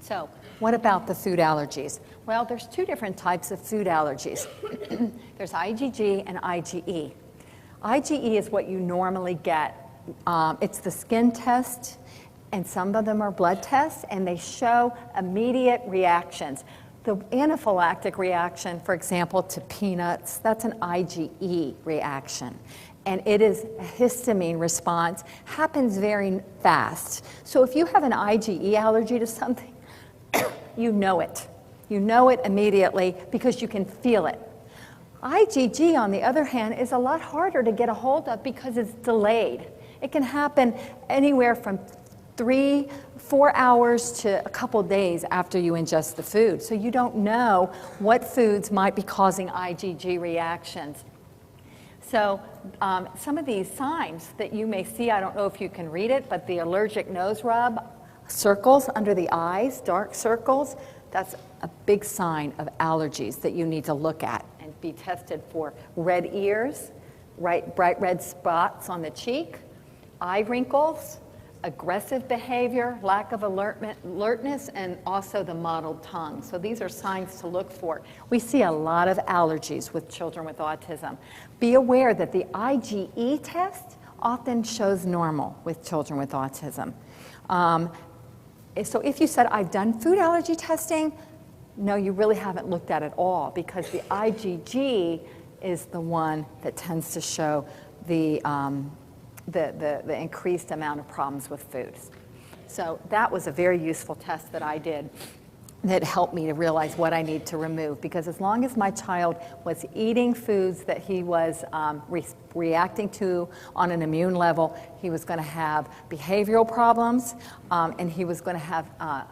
So what about the food allergies? Well, there's two different types of food allergies. There's IgG and IgE. IgE is what you normally get. It's the skin test, and some of them are blood tests, and they show immediate reactions. The anaphylactic reaction, for example, to peanuts, that's an IgE reaction. And it is a histamine response, happens very fast. So if you have an IgE allergy to something, you know it. You know it immediately because you can feel it. IgG, on the other hand, is a lot harder to get a hold of because it's delayed. It can happen anywhere from 3-4 hours to a couple days after you ingest the food. So you don't know what foods might be causing IgG reactions. So some of these signs that you may see, I don't know if you can read it, but the allergic nose rub, circles under the eyes, dark circles, that's a big sign of allergies that you need to look at and be tested for. Red ears, bright red spots on the cheek, eye wrinkles, aggressive behavior, lack of alertness, and also the mottled tongue. So these are signs to look for. We see a lot of allergies with children with autism. Be aware that the IgE test often shows normal with children with autism. So if you said, I've done food allergy testing, no, you really haven't looked at it all, because the IgG is the one that tends to show the increased amount of problems with foods. So that was a very useful test that I did that helped me to realize what I need to remove, because as long as my child was eating foods that he was reacting to on an immune level, he was going to have behavioral problems, and he was going to have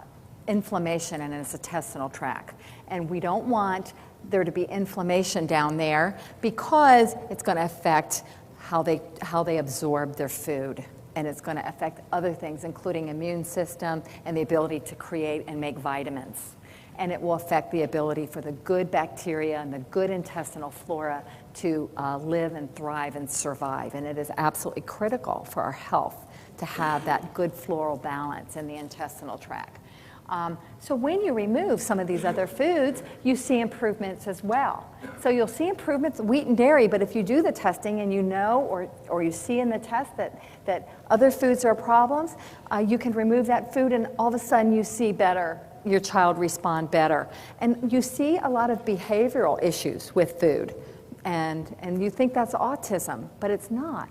inflammation in his intestinal tract. And we don't want there to be inflammation down there, because it's going to affect how they absorb their food, and it's going to affect other things, including immune system and the ability to create and make vitamins. And it will affect the ability for the good bacteria and the good intestinal flora to live and thrive and survive. And it is absolutely critical for our health to have that good floral balance in the intestinal tract. So when you remove some of these other foods, you see improvements as well. So you'll see improvements in wheat and dairy, but if you do the testing and you know, or you see in the test that other foods are problems, you can remove that food, and all of a sudden you see better, your child respond better. And you see a lot of behavioral issues with food, and you think that's autism, but it's not.